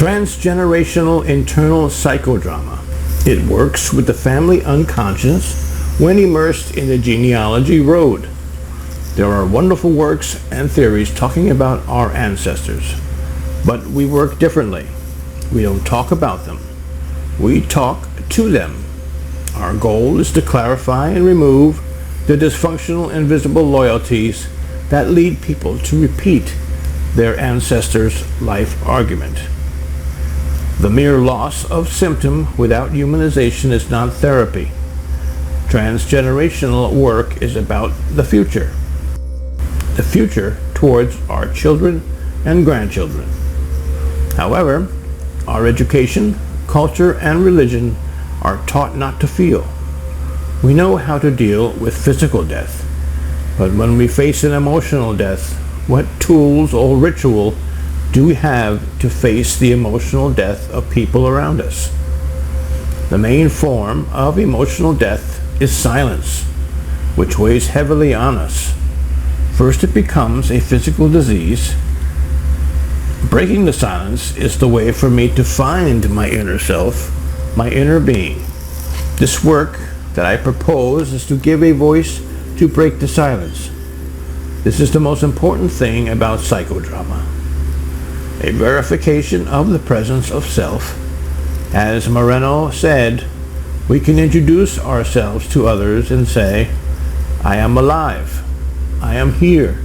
Transgenerational internal psychodrama. It works with the family unconscious when immersed in the genealogy road. There are wonderful works and theories talking about our ancestors, but we work differently. We don't talk about them. We talk to them. Our goal is to clarify and remove the dysfunctional invisible loyalties that lead people to repeat their ancestors' life argument. The mere loss of symptom without humanization is not therapy. Transgenerational work is about the future towards our children and grandchildren. However, our education, culture, and religion are taught not to feel. We know how to deal with physical death, but when we face an emotional death, what tools or ritual do we have to face the emotional death of people around us? The main form of emotional death is silence, which weighs heavily on us. First, it becomes a physical disease. Breaking the silence is the way for me to find my inner self, my inner being. This work that I propose is to give a voice to break the silence. This is the most important thing about psychodrama. A verification of the presence of self. As Moreno said, we can introduce ourselves to others and say, I am alive, I am here,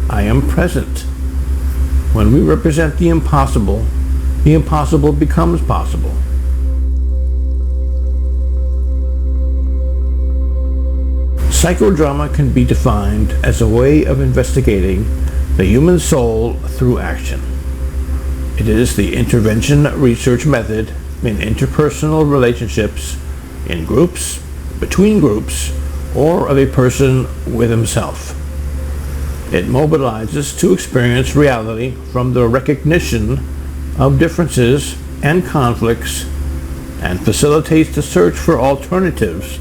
I am present. When we represent the impossible becomes possible. Psychodrama can be defined as a way of investigating the human soul through action. It is the intervention research method in interpersonal relationships, in groups, between groups, or of a person with himself. It mobilizes to experience reality from the recognition of differences and conflicts and facilitates the search for alternatives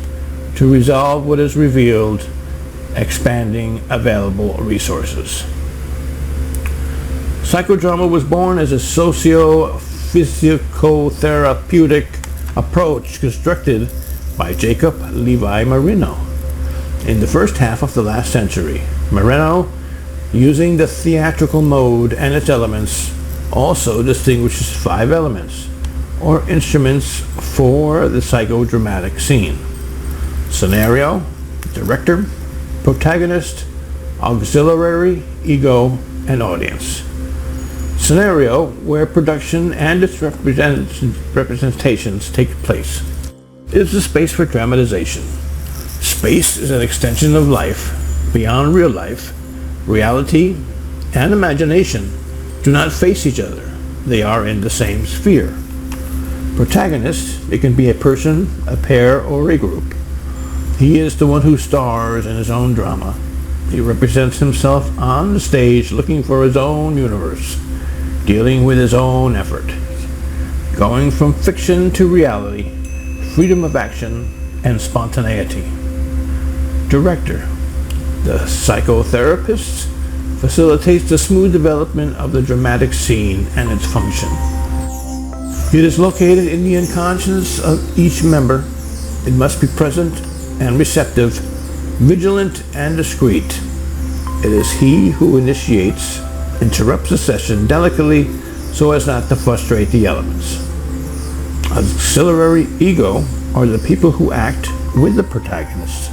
to resolve what is revealed, expanding available resources. Psychodrama was born as a socio-physicotherapeutic approach constructed by Jacob Levi Moreno. In the first half of the last century, Moreno, using the theatrical mode and its elements, also distinguishes 5 elements, or instruments for the psychodramatic scene: scenario, director, protagonist, auxiliary, ego, and audience. Scenario, where production and its representations take place, is the space for dramatization. Space is an extension of life. Beyond real life, reality and imagination do not face each other. They are in the same sphere. Protagonist, it can be a person, a pair, or a group. He is the one who stars in his own drama. He represents himself on the stage looking for his own universe, dealing with his own effort, going from fiction to reality, freedom of action, and spontaneity. Director, the psychotherapist, facilitates the smooth development of the dramatic scene and its function. It is located in the unconscious of each member. It must be present and receptive, vigilant and discreet. It is he who initiates, interrupts the session delicately so as not to frustrate the elements. Auxiliary ego are the people who act with the protagonist.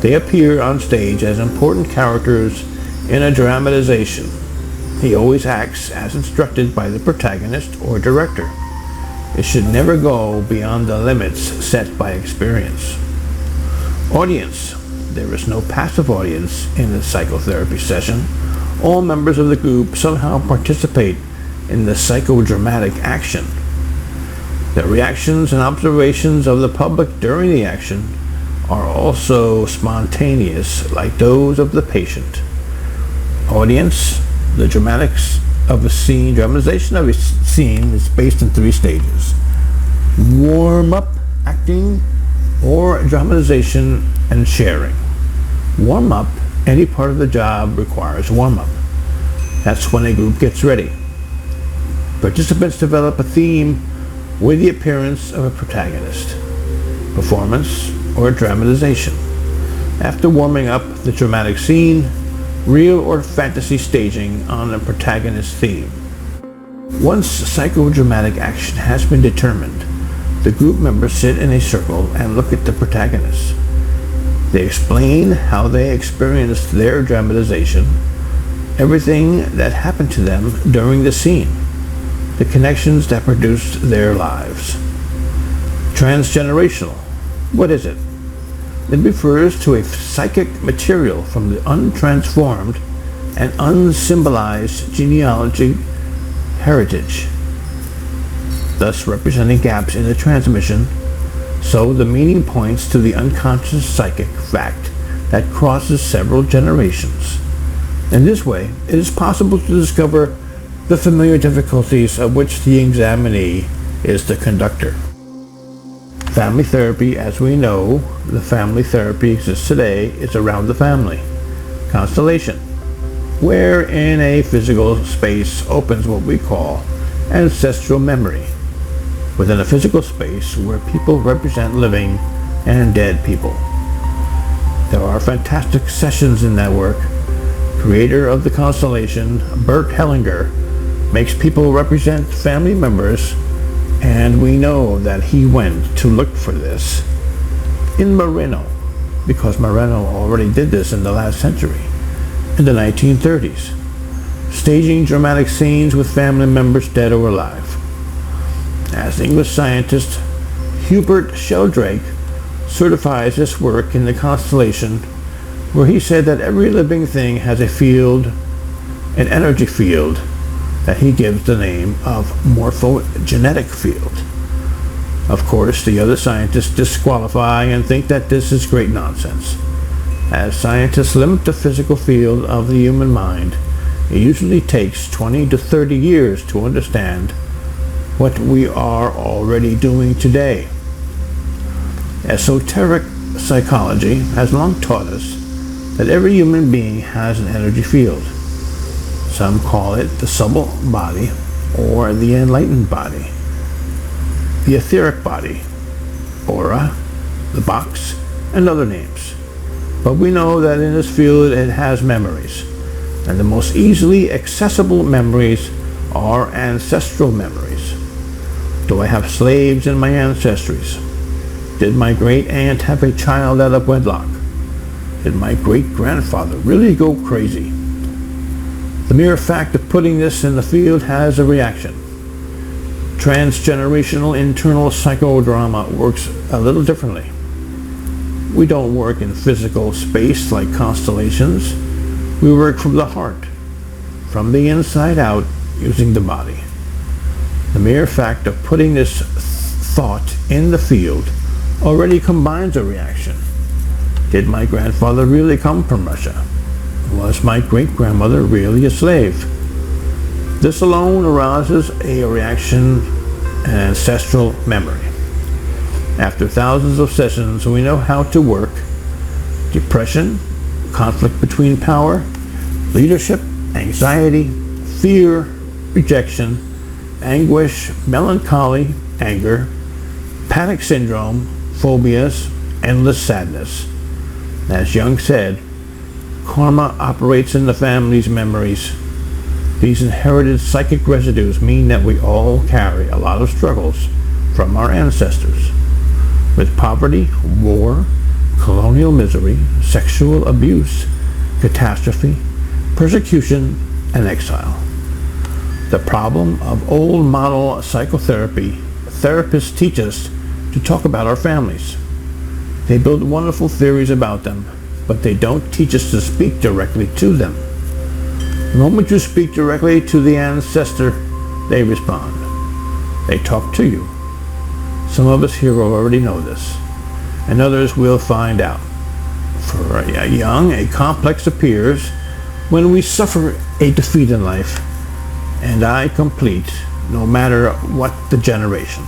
They appear on stage as important characters in a dramatization. He always acts as instructed by the protagonist or director. It should never go beyond the limits set by experience. Audience. There is no passive audience in the psychotherapy session. All members of the group somehow participate in the psychodramatic action. The reactions and observations of the public during the action are also spontaneous, like those of the patient. Audience. The dramatics of a scene, dramatization of a scene is based in 3 stages: warm-up, acting, or dramatization and sharing. Warm-up, any part of the job requires warm-up. That's when a group gets ready. Participants develop a theme with the appearance of a protagonist, performance, or dramatization. After warming up the dramatic scene, real or fantasy staging on a protagonist theme. Once psychodramatic action has been determined, the group members sit in a circle and look at the protagonist. They explain how they experienced their dramatization, everything that happened to them during the scene, the connections that produced their lives. Transgenerational. What is it? It refers to a psychic material from the untransformed and unsymbolized genealogy heritage, thus representing gaps in the transmission, so the meaning points to the unconscious psychic fact that crosses several generations. In this way, it is possible to discover the familiar difficulties of which the examinee is the conductor. Family therapy, as we know, the family therapy exists today, is around the family constellation, where in a physical space opens what we call ancestral memory, within a physical space where people represent living and dead people. There are fantastic sessions in that work. Creator of the constellation, Bert Hellinger, makes people represent family members, and we know that he went to look for this in Moreno, because Moreno already did this in the last century, in the 1930s, staging dramatic scenes with family members dead or alive. As English scientist Hubert Sheldrake certifies this work in the constellation, where he said that every living thing has a field, an energy field, that he gives the name of morphogenetic field. Of course, the other scientists disqualify and think that this is great nonsense. As scientists limit the physical field of the human mind, it usually takes 20 to 30 years to understand what we are already doing today. Esoteric psychology has long taught us that every human being has an energy field. Some call it the subtle body or the enlightened body, the etheric body, aura, the box, and other names. But we know that in this field it has memories, and the most easily accessible memories are ancestral memories. Do I have slaves in my ancestries? Did my great aunt have a child out of wedlock? Did my great grandfather really go crazy? The mere fact of putting this in the field has a reaction. Transgenerational internal psychodrama works a little differently. We don't work in physical space like constellations. We work from the heart, from the inside out, using the body. The mere fact of putting this thought in the field already combines a reaction. Did my grandfather really come from Russia? Was my great-grandmother really a slave? This alone arouses a reaction, an ancestral memory. After thousands of sessions, we know how to work depression, conflict between power, leadership, anxiety, fear, rejection, anguish, melancholy, anger, panic syndrome, phobias, endless sadness. As Jung said, karma operates in the family's memories. These inherited psychic residues mean that we all carry a lot of struggles from our ancestors, with poverty, war, colonial misery, sexual abuse, catastrophe, persecution, and exile. The problem of old model psychotherapy, therapists teach us to talk about our families. They build wonderful theories about them, but they don't teach us to speak directly to them. The moment you speak directly to the ancestor, they respond. They talk to you. Some of us here already know this, and others will find out. For a young, a complex appears when we suffer a defeat in life, and I complete no matter what the generation.